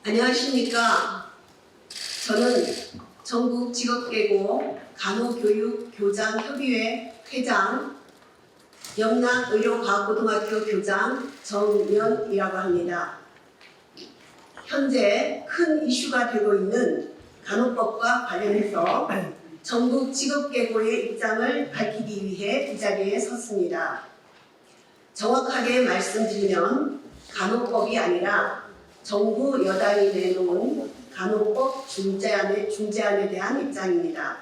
안녕하십니까. 저는 전국직업계고 간호교육교장협의회 회장, 영남의료과학고등학교 교장 정연이라고 합니다. 현재 큰 이슈가 되고 있는 간호법과 관련해서 전국직업계고의 입장을 밝히기 위해 이 자리에 섰습니다. 정확하게 말씀드리면 간호법이 아니라 정부 여당이 내놓은 간호법 중재안에 대한 입장입니다.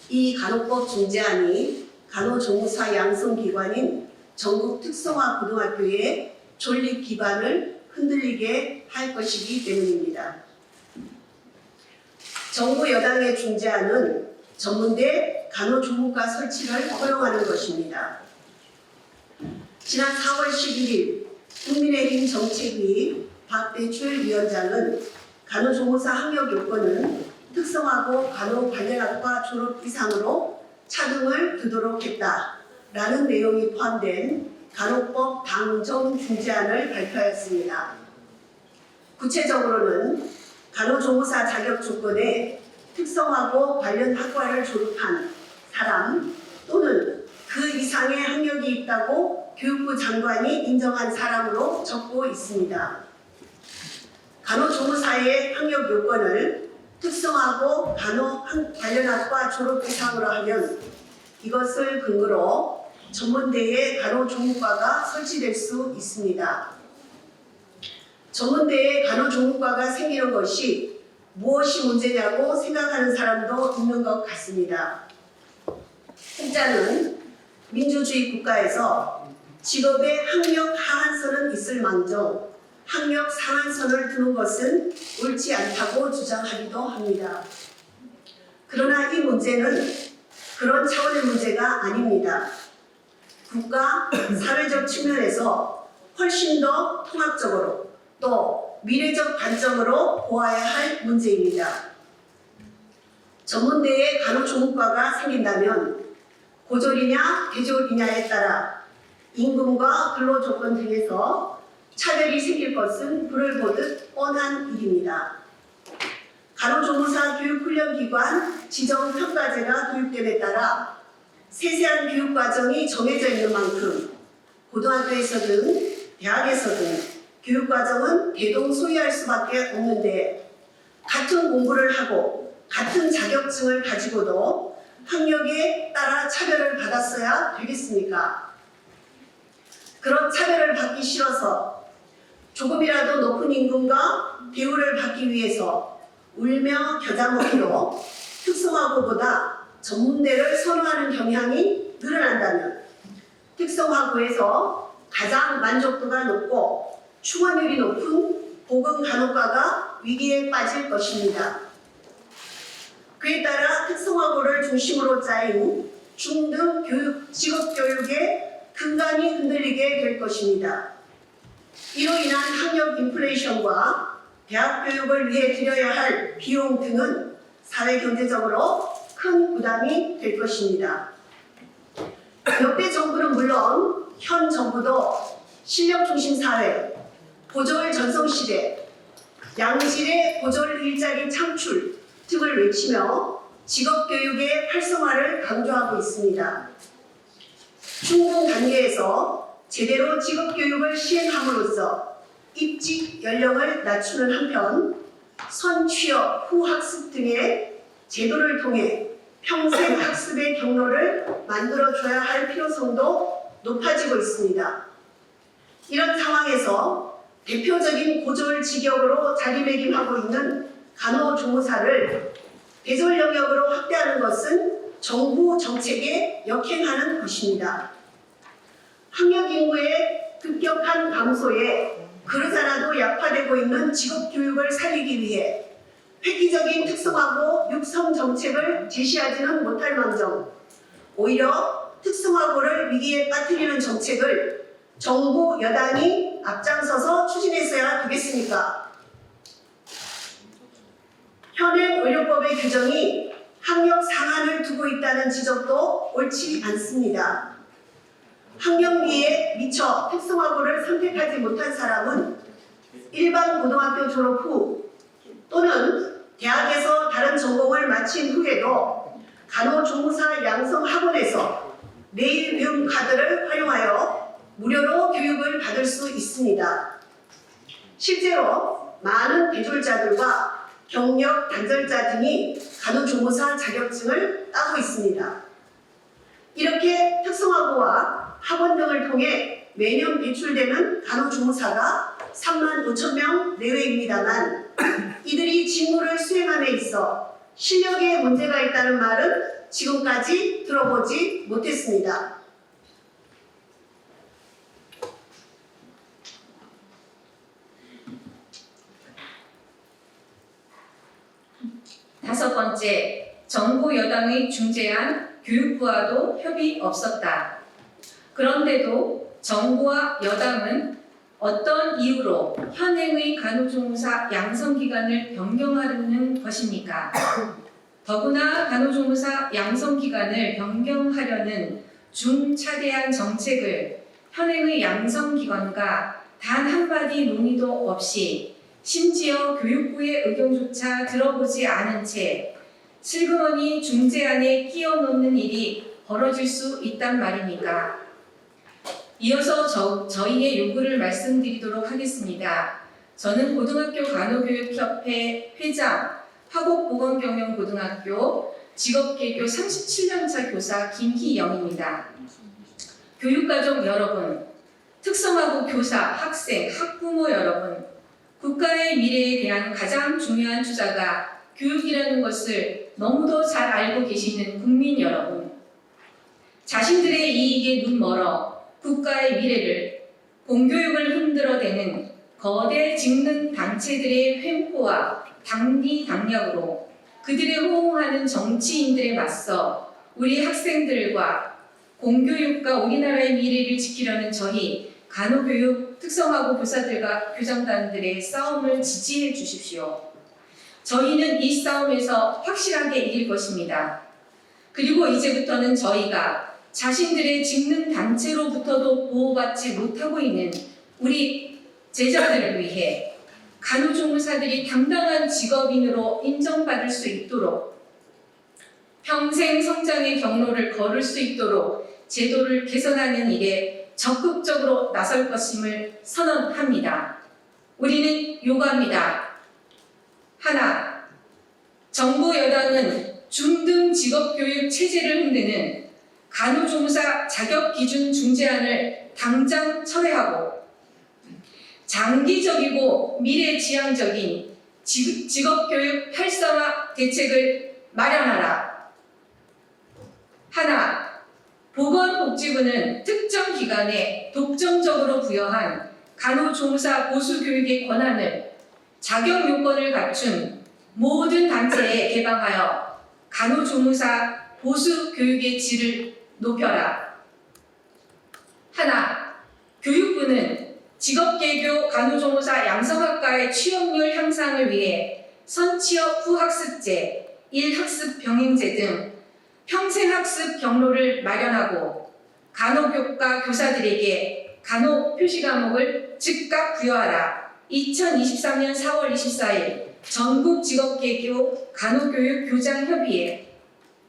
이 간호법 중재안이 간호조무사 양성기관인 전국특성화고등학교의 존립 기반을 흔들리게 할 것이기 때문입니다. 정부 여당의 중재안은 전문대 간호조무과 설치를 허용하는 것입니다. 지난 4월 11일 국민의힘 정책위 박대출 위원장은 간호조무사 학력 요건은 특성화고 간호관련학과 졸업 이상으로 차등을 두도록 했다라는 내용이 포함된 간호법 당정 중재안을 발표하였습니다. 구체적으로는 간호조무사 자격 조건에 특성화고 관련 학과를 졸업한 사람 또는 그 이상의 학력이 있다고 교육부 장관이 인정한 사람으로 적고 있습니다. 간호조무사의 학력 요건을 특성화고 간호 관련학과 졸업 이상으로 하면 이것을 근거로 전문대에 간호조무과가 설치될 수 있습니다. 전문대에 간호조무과가 생기는 것이 무엇이 문제냐고 생각하는 사람도 있는 것 같습니다. 혹자는 민주주의 국가에서 직업에 학력 하한선은 있을 망정 학력 상한선을 두는 것은 옳지 않다고 주장하기도 합니다. 그러나 이 문제는 그런 차원의 문제가 아닙니다. 국가, 사회적 측면에서 훨씬 더 통합적으로 또 미래적 관점으로 보아야 할 문제입니다. 전문대에 간호조무과가 생긴다면 고졸이냐 대졸이냐에 따라 임금과 근로조건 등에서 차별이 생길 것은 불을 보듯 뻔한 일입니다. 간호조무사 교육훈련기관 지정평가제가 도입됨에 따라 세세한 교육과정이 정해져 있는 만큼 고등학교에서든 대학에서든 교육과정은 대동소이할 수밖에 없는데 같은 공부를 하고 같은 자격증을 가지고도 학력에 따라 차별을 받았어야 되겠습니까? 그런 차별을 받기 싫어서 조금이라도 높은 임금과 대우를 받기 위해서 울며 겨자 먹기로 특성화고보다 전문대를 선호하는 경향이 늘어난다면 특성화고에서 가장 만족도가 높고 충원율이 높은 보건간호과가 위기에 빠질 것입니다. 그에 따라 특성화고를 중심으로 짜인 중등 직업교육의 근간이 흔들리게 될 것입니다. 이로 인한 학력 인플레이션과 대학 교육을 위해 들여야 할 비용 등은 사회경제적으로 큰 부담이 될 것입니다. 역대 정부는 물론 현 정부도 실력중심 사회, 고졸 전성시대, 양질의 고졸 일자리 창출 등을 외치며 직업교육의 활성화를 강조하고 있습니다. 중등 단계에서 제대로 직업교육을 시행함으로써 입직 연령을 낮추는 한편 선취업 후 학습 등의 제도를 통해 평생 학습의 경로를 만들어줘야 할 필요성도 높아지고 있습니다. 이런 상황에서 대표적인 고졸 직역으로 자리매김하고 있는 간호조무사를 대졸 영역으로 확대하는 것은 정부 정책에 역행하는 것입니다. 학력 인구의 급격한 감소에 그러자라도 약화되고 있는 직업교육을 살리기 위해 획기적인 특성화고 육성 정책을 제시하지는 못할 망정 오히려 특성화고를 위기에 빠뜨리는 정책을 정부 여당이 앞장서서 추진했어야 되겠습니까? 현행 의료법의 규정이 학력 상한을 두고 있다는 지적도 옳지 않습니다. 학력비에 미처 특성화고를 선택하지 못한 사람은 일반 고등학교 졸업 후 또는 대학에서 다른 전공을 마친 후에도 간호조무사 양성학원에서 내일병 카드를 활용하여 무료로 교육을 받을 수 있습니다. 실제로 많은 배졸자들과 경력 단절자 등이 간호조무사 자격증을 따고 있습니다. 이렇게 특성화고와 학원 등을 통해 매년 배출되는 간호조무사가 3만 5천 명 내외입니다만 이들이 직무를 수행함에 있어 실력에 문제가 있다는 말은 지금까지 들어보지 못했습니다. 다섯 번째, 정부 여당의 중재안 교육부와도 협의 없었다. 그런데도 정부와 여당은 어떤 이유로 현행의 간호조무사 양성기간을 변경하려는 것입니까? 더구나 간호조무사 양성기간을 변경하려는 중차대한 정책을 현행의 양성기관과 단 한마디 논의도 없이 심지어 교육부의 의견조차 들어보지 않은 채 슬그머니 중재안에 끼워넣는 일이 벌어질 수 있단 말입니까? 이어서 저희의 요구를 말씀드리도록 하겠습니다. 저는 고등학교 간호교육협회 회장, 화곡보건경영고등학교 직업계교 37년차 교사 김희영입니다. 교육가족 여러분, 특성화고 교사, 학생, 학부모 여러분, 국가의 미래에 대한 가장 중요한 투자가 교육이라는 것을 너무도 잘 알고 계시는 국민 여러분, 자신들의 이익에 눈멀어 국가의 미래를, 공교육을 흔들어대는 거대 직능 단체들의 횡포와 당리당략으로 그들의 호응하는 정치인들에 맞서 우리 학생들과 공교육과 우리나라의 미래를 지키려는 저희 간호교육 특성화고 교사들과 교장단들의 싸움을 지지해 주십시오. 저희는 이 싸움에서 확실하게 이길 것입니다. 그리고 이제부터는 저희가 자신들의 직능 단체로부터도 보호받지 못하고 있는 우리 제자들을 위해 간호조무사들이 당당한 직업인으로 인정받을 수 있도록 평생 성장의 경로를 걸을 수 있도록 제도를 개선하는 일에 적극적으로 나설 것임을 선언합니다. 우리는 요구합니다. 하나, 정부 여당은 중등 직업교육 체제를 흔드는 간호조무사 자격기준 중재안을 당장 철회하고 장기적이고 미래지향적인 직업교육 활성화 대책을 마련하라. 하나, 보건복지부는 특정 기관에 독점적으로 부여한 간호조무사 보수교육의 권한을 자격 요건을 갖춘 모든 단체에 개방하여 간호조무사 보수교육의 질을 높여라. 하나, 교육부는 직업계교 간호조무사 양성학과의 취업률 향상을 위해 선취업 후 학습제, 일학습 병행제 등 평생학습 경로를 마련하고 간호교과 교사들에게 간호 표시 과목을 즉각 부여하라. 2023년 4월 24일 전국직업계교 간호교육교장협의회,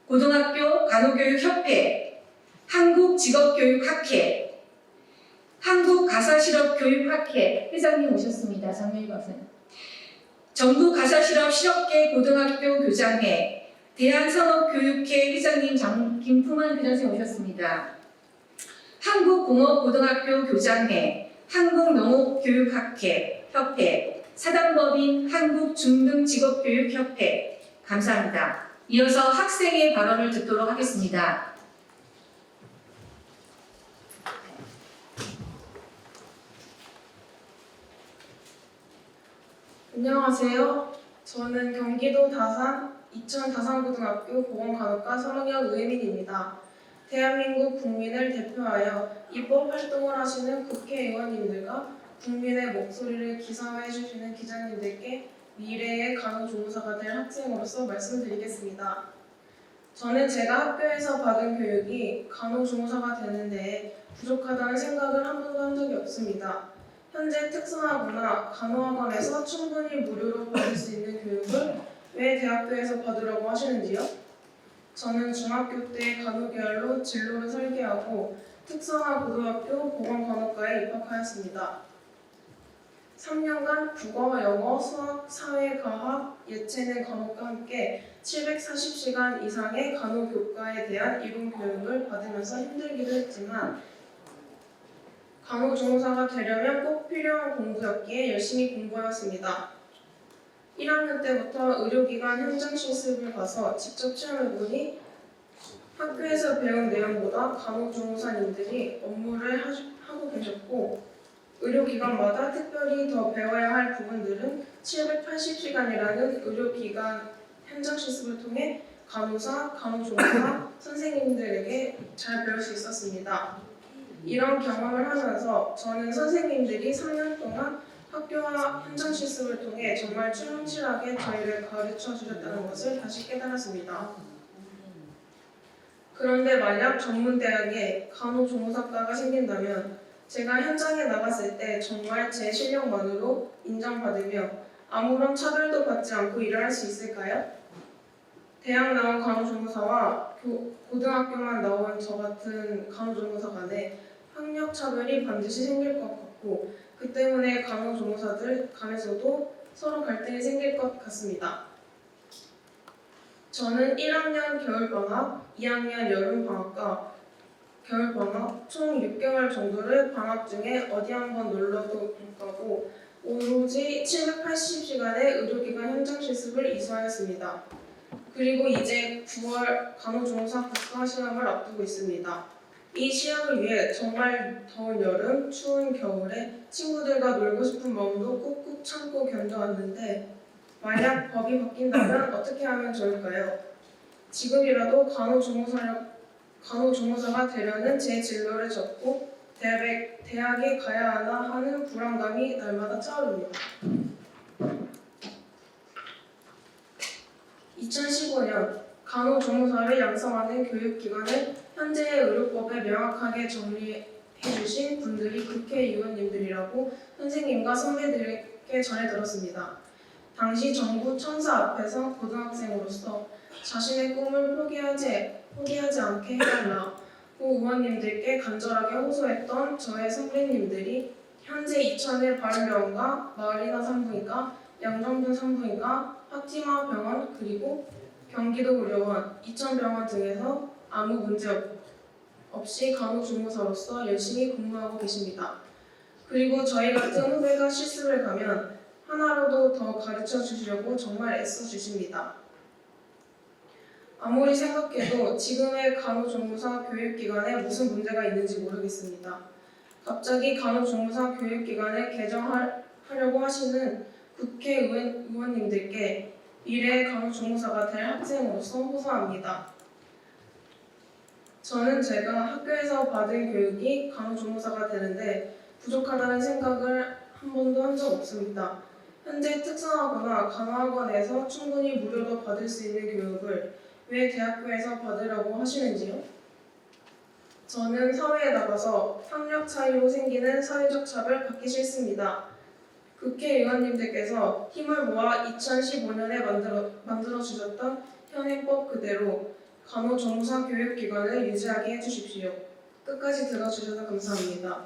고등학교 간호교육협회, 한국직업교육학회, 한국가사실업교육학회 회장님 오셨습니다. 장명희 박사님. 전국가사실업실업계 고등학교 교장회, 대한산업교육회 회장님 김풍환 교장님 오셨습니다. 한국공업고등학교 교장회, 한국농업교육학회 협회, 사단법인 한국중등직업교육협회, 감사합니다. 이어서 학생의 발언을 듣도록 하겠습니다. 안녕하세요. 저는 경기도 다산 이천 다산고등학교 보건간호과 3학년 우혜민입니다. 대한민국 국민을 대표하여 입법 활동을 하시는 국회의원님들과 국민의 목소리를 기사화해 주시는 기자님들께 미래의 간호조무사가 될 학생으로서 말씀드리겠습니다. 저는 제가 학교에서 받은 교육이 간호조무사가 되는 데 부족하다는 생각을 한 번도 한 적이 없습니다. 현재 특성화고나 간호학원에서 충분히 무료로 받을 수 있는 교육을 왜 대학교에서 받으라고 하시는지요? 저는 중학교 때 간호계열로 진로를 설계하고 특성화 고등학교 보건간호과에 입학하였습니다. 3년간 국어, 영어, 수학, 사회, 과학, 예체능 과목과 함께 740시간 이상의 간호교과에 대한 이론 교육을 받으면서 힘들기도 했지만 간호조무사가 되려면 꼭 필요한 공부였기에 열심히 공부하였습니다. 1학년 때부터 의료기관 현장 실습을 가서 직접 체험해보니 학교에서 배운 내용보다 간호조무사님들이 업무를 하고 계셨고 의료기관마다 특별히 더 배워야 할 부분들은 780시간이라는 의료기관 현장 실습을 통해 간호사, 간호조무사, 선생님들에게 잘 배울 수 있었습니다. 이런 경험을 하면서 저는 선생님들이 3년 동안 학교와 현장 실습을 통해 정말 충실하게 저희를 가르쳐 주셨다는 것을 다시 깨달았습니다. 그런데 만약 전문대학에 간호조무사과가 생긴다면 제가 현장에 나갔을 때 정말 제 실력만으로 인정받으며 아무런 차별도 받지 않고 일을 할 수 있을까요? 대학 나온 간호조무사와 고등학교만 나온 저 같은 간호조무사 간에 학력 차별이 반드시 생길 것 같고 그 때문에 간호조무사들 간에서도 서로 갈등이 생길 것 같습니다. 저는 1학년 겨울방학, 2학년 여름방학과 겨울방학 총 6개월 정도를 방학 중에 어디 한번 놀러도 못 가고 오로지 780시간의 의료기관 현장 실습을 이수하였습니다. 그리고 이제 9월 간호조무사 국가 시험을 앞두고 있습니다. 이 시험을 위해 정말 더운 여름, 추운 겨울에 친구들과 놀고 싶은 마음도 꾹꾹 참고 견뎌왔는데 만약 법이 바뀐다면 어떻게 하면 좋을까요? 지금이라도 간호조무사가 되려는 제 진로를 접고 대학에 가야 하나 하는 불안감이 날마다 차오릅니다. 2015년 간호조무사를 양성하는 교육기관을 현재의 의료법에 명확하게 정리해주신 분들이 국회의원님들이라고 선생님과 선배들에게 전해 들었습니다. 당시 정부 천사 앞에서 고등학생으로서 자신의 꿈을 포기하지 않게 해달라고 의원님들께 간절하게 호소했던 저의 선배님들이 현재 이천의 바른병원과 마을이나 산부인과 양정분 산부인과 파티마 병원 그리고 경기도 의료원, 이천병원 등에서 아무 문제 없이 간호조무사로서 열심히 근무하고 계십니다. 그리고 저희 같은 후배가 실습을 가면 하나라도 더 가르쳐 주시려고 정말 애써 주십니다. 아무리 생각해도 지금의 간호조무사 교육기관에 무슨 문제가 있는지 모르겠습니다. 갑자기 간호조무사 교육기관을 개정하려고 하시는 국회의원님들께 미래의 간호조무사가 될 학생으로서 호소합니다. 저는 제가 학교에서 받은 교육이 간호조무사가 되는데 부족하다는 생각을 한 번도 한 적 없습니다. 현재 특성화거나 간호학원에서 충분히 무료로 받을 수 있는 교육을 왜 대학교에서 받으라고 하시는지요? 저는 사회에 나가서 학력 차이로 생기는 사회적 차별 받기 싫습니다. 국회의원님들께서 힘을 모아 2015년에 만들어 주셨던 현행법 그대로 간호조무사 교육기관을 유지하게 해주십시오. 끝까지 들어주셔서 감사합니다.